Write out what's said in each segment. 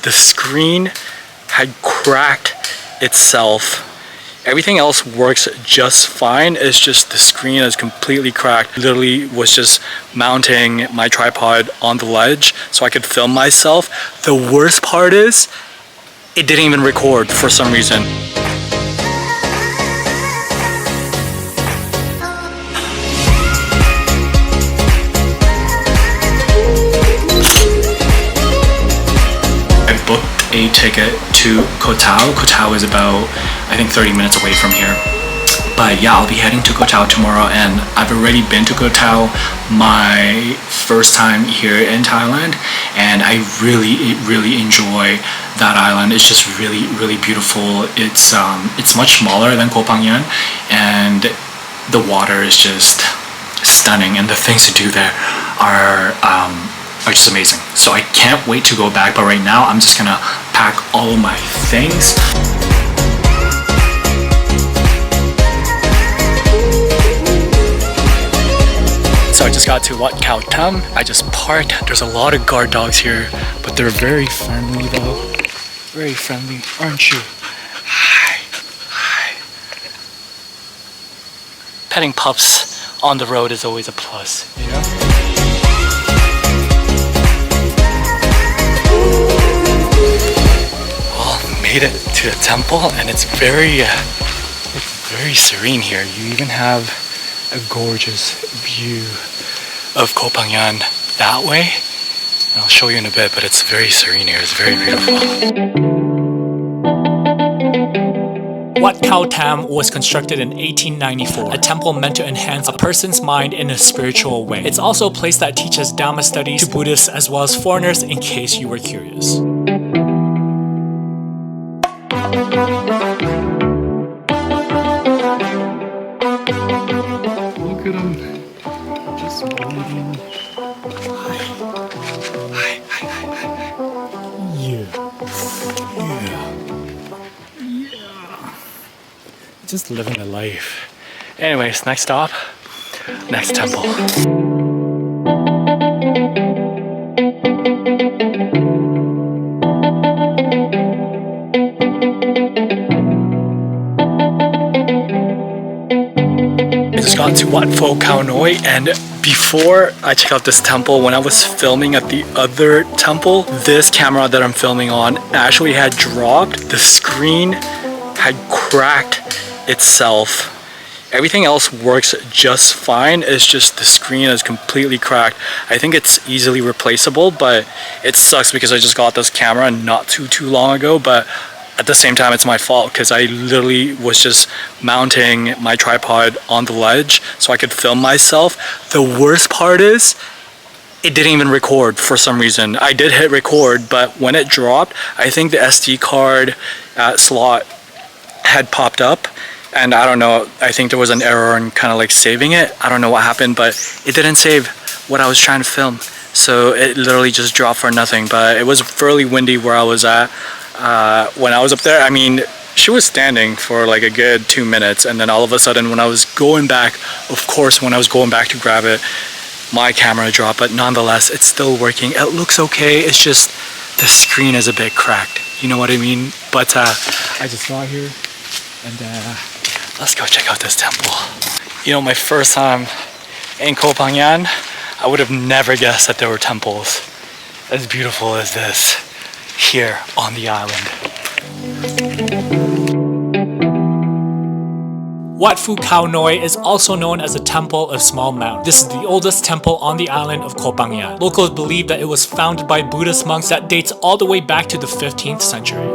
the screen had cracked itself. Everything else works just fine. It's just the screen is completely cracked. Literally was just mounting my tripod on the ledge so I could film myself. The worst part is it didn't even record for some reason. I booked a ticket to Koh Tao. Koh Tao is about, I think, 30 minutes away from here. But yeah, I'll be heading to Koh Tao tomorrow, and I've already been to Koh Tao my first time here in Thailand, and I really enjoy that island. It's just really beautiful. It's much smaller than Koh Phangan, and the water is just stunning, and the things to do there are just amazing. So I can't wait to go back, but right now I'm just gonna pack all of my things. So I just got to Wat Khao Tham. I just parked. There's a lot of guard dogs here, but they're very friendly though. Very friendly, aren't you? Hi. Hi. Petting pups on the road is always a plus, you know? Well, made it to the temple, and it's very serene here. You even have a gorgeous view of Koh Phangan that way. And I'll show you in a bit, but it's very serene here. It's very beautiful. Wat Khao Tham was constructed in 1894, a temple meant to enhance a person's mind in a spiritual way. It's also a place that teaches Dhamma studies to Buddhists as well as foreigners, in case you were curious. Look at him, just waiting. Hi. Hi. Yeah. Just living the life. Anyways, next stop, next temple. Got to Wat Khao NOWE, and before I check out this temple, when I was filming at the other temple, this camera that I'm filming on actually had dropped. The screen had cracked itself. Everything else works just fine. It's just the screen is completely cracked. I think it's easily replaceable, but it sucks because I just got this camera not too long ago. But at the same time, it's my fault because I literally was just mounting my tripod on the ledge so I could film myself. The worst part is it didn't even record for some reason. I did hit record, but when it dropped, I think the SD card slot had popped up, and I don't know, I think there was an error in kind of like saving it. I don't know what happened, but it didn't save what I was trying to film. So it literally just dropped for nothing. But it was fairly windy where I was at. When I was up there, I mean, she was standing for like a good 2 minutes, and then all of a sudden when I was going back, of course when I was going back to grab it, my camera dropped, but nonetheless it's still working. It looks okay, it's just the screen is a bit cracked, you know what I mean? But I just got here, and let's go check out this temple. You know, my first time in Koh Phangan, I would have never guessed that there were temples as beautiful as this here on the island. Wat Khao NOWE is also known as the Temple of Small Mountain. This is the oldest temple on the island of Koh Phangan. Locals believe that it was founded by Buddhist monks that dates all the way back to the 15th century.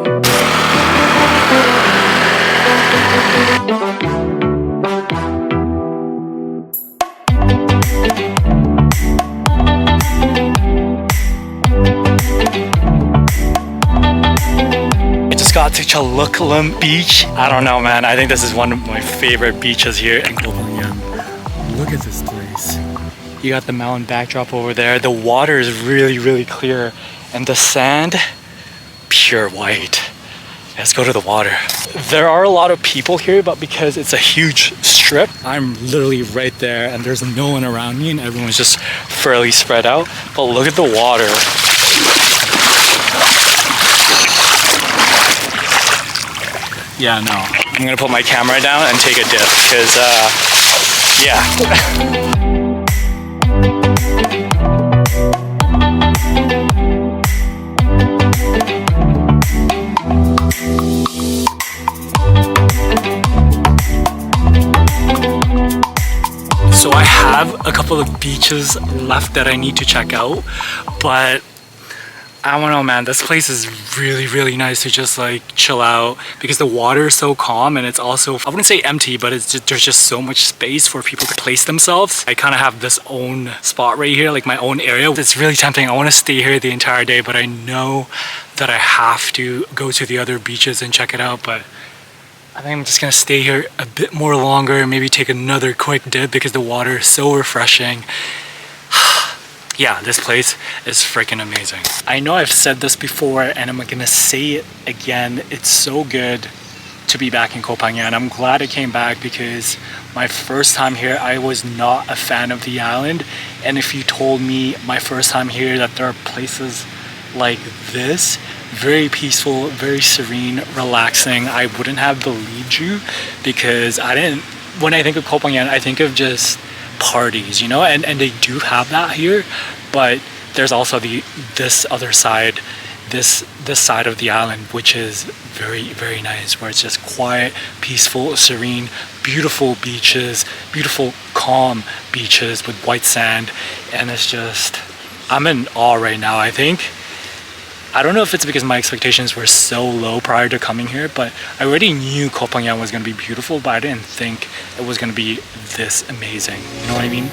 Got to Chalukalam Beach. I don't know, man. I think this is one of my favorite beaches here in Koh Phangan. Look at this place. You got the mountain backdrop over there. The water is really clear, and the sand, pure white. Let's go to the water. There are a lot of people here, but because it's a huge strip, I'm literally right there, and there's no one around me, and everyone's just fairly spread out. But look at the water. Yeah, no. I'm gonna put my camera down and take a dip because, yeah. So I have a couple of beaches left that I need to check out, but I don't know, man, this place is really nice to just like chill out because the water is so calm, and it's also, I wouldn't say empty, but it's just, there's just so much space for people to place themselves. I kind of have this own spot right here, like my own area. It's really tempting. I want to stay here the entire day, but I know that I have to go to the other beaches and check it out. But I think I'm just gonna stay here a bit more longer, maybe take another quick dip because the water is so refreshing. Yeah, this place is freaking amazing. I know I've said this before and I'm gonna say it again. It's so good to be back in Koh Phangan. I'm glad I came back because my first time here, I was not a fan of the island. And if you told me my first time here that there are places like this, very peaceful, very serene, relaxing, I wouldn't have believed you, because when I think of Koh Phangan, I think of just parties, you know, and they do have that here, but there's also this other side, this side of the island, which is very nice, where it's just quiet, peaceful, serene, beautiful beaches, beautiful calm beaches with white sand. And it's just, I'm in awe right now. I don't know if it's because my expectations were so low prior to coming here, but I already knew Koh Phangan was going to be beautiful, but I didn't think it was going to be this amazing. You know what I mean?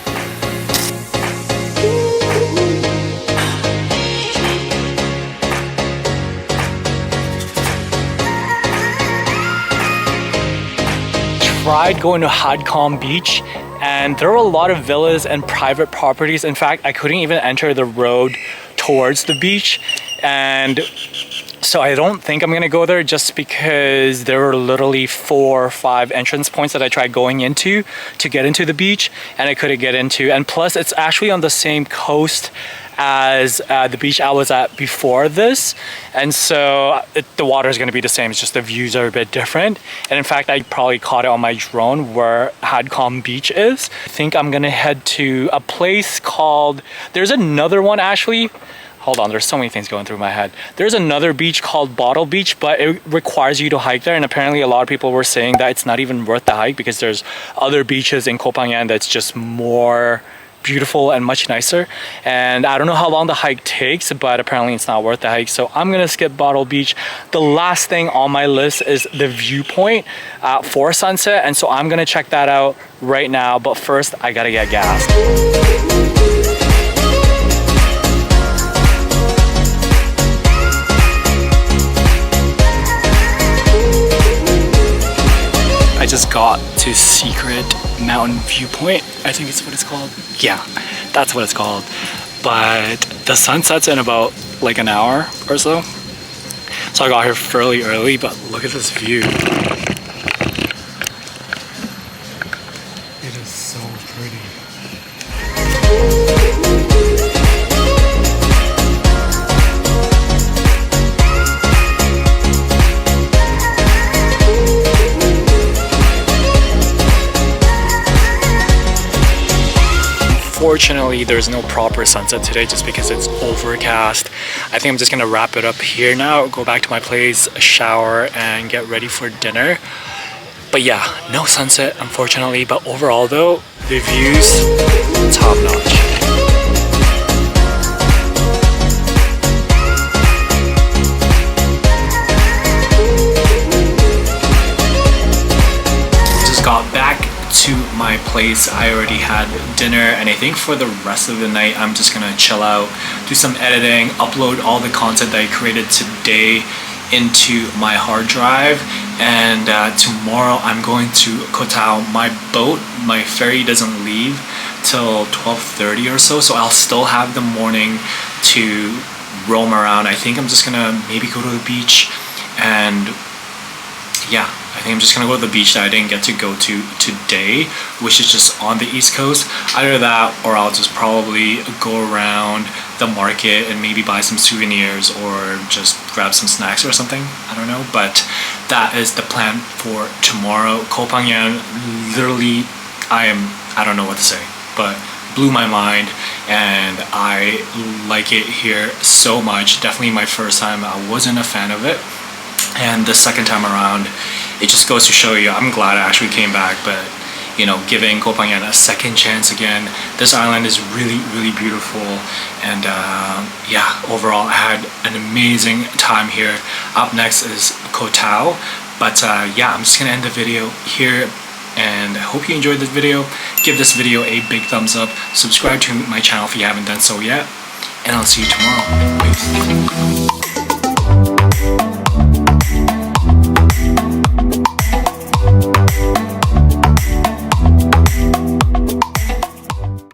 Tried going to Hadkom Beach, and there were a lot of villas and private properties. In fact, I couldn't even enter the road towards the beach, and so I don't think I'm gonna go there, just because there were literally 4 or 5 entrance points that I tried going into to get into the beach, and I couldn't get into. And plus, it's actually on the same coast as the beach I was at before this, and so the water is going to be the same. It's just the views are a bit different. And in fact, I probably caught it on my drone where Hadkom Beach is. I think I'm gonna head to a place called, there's another one actually. Hold on, there's so many things going through my head. There's another beach called Bottle Beach, but it requires you to hike there, and apparently a lot of people were saying that it's not even worth the hike because there's other beaches in Koh Phangan that's just more beautiful and much nicer. And I don't know how long the hike takes, but apparently it's not worth the hike, so I'm gonna skip Bottle Beach. The last thing on my list is the viewpoint for sunset, and so I'm gonna check that out right now, but first I gotta get gas. I just got to Secret Mountain Viewpoint, I think it's what it's called. Yeah, that's what it's called. But the sun sets in about like an hour or so. So I got here fairly early, but look at this view. It is so pretty. Unfortunately, there's no proper sunset today just because it's overcast. I think I'm just gonna wrap it up here now, go back to my place, shower, and get ready for dinner. But yeah, no sunset unfortunately, but overall though, the views, top notch. Got back to my place. I already had dinner, and I think for the rest of the night I'm just gonna chill out, do some editing, upload all the content that I created today into my hard drive, and tomorrow I'm going to Koh Tao. My boat, my ferry doesn't leave till 12:30 or so, so I'll still have the morning to roam around. I think I'm just gonna maybe go to the beach, and yeah, I think I'm just gonna go to the beach that I didn't get to go to today, which is just on the East Coast. Either that, or I'll just probably go around the market and maybe buy some souvenirs or just grab some snacks or something. I don't know, but that is the plan for tomorrow. Koh Phangan, literally, I don't know what to say, but blew my mind, and I like it here so much. Definitely my first time, I wasn't a fan of it, and the second time around, it just goes to show you, I'm glad I actually came back. But you know, giving Koh Phangan a second chance again. This island is really, really beautiful, and yeah, overall I had an amazing time here. Up next is Koh Tao, but yeah, I'm just gonna end the video here, and I hope you enjoyed this video. Give this video a big thumbs up, subscribe to my channel if you haven't done so yet, and I'll see you tomorrow. Peace.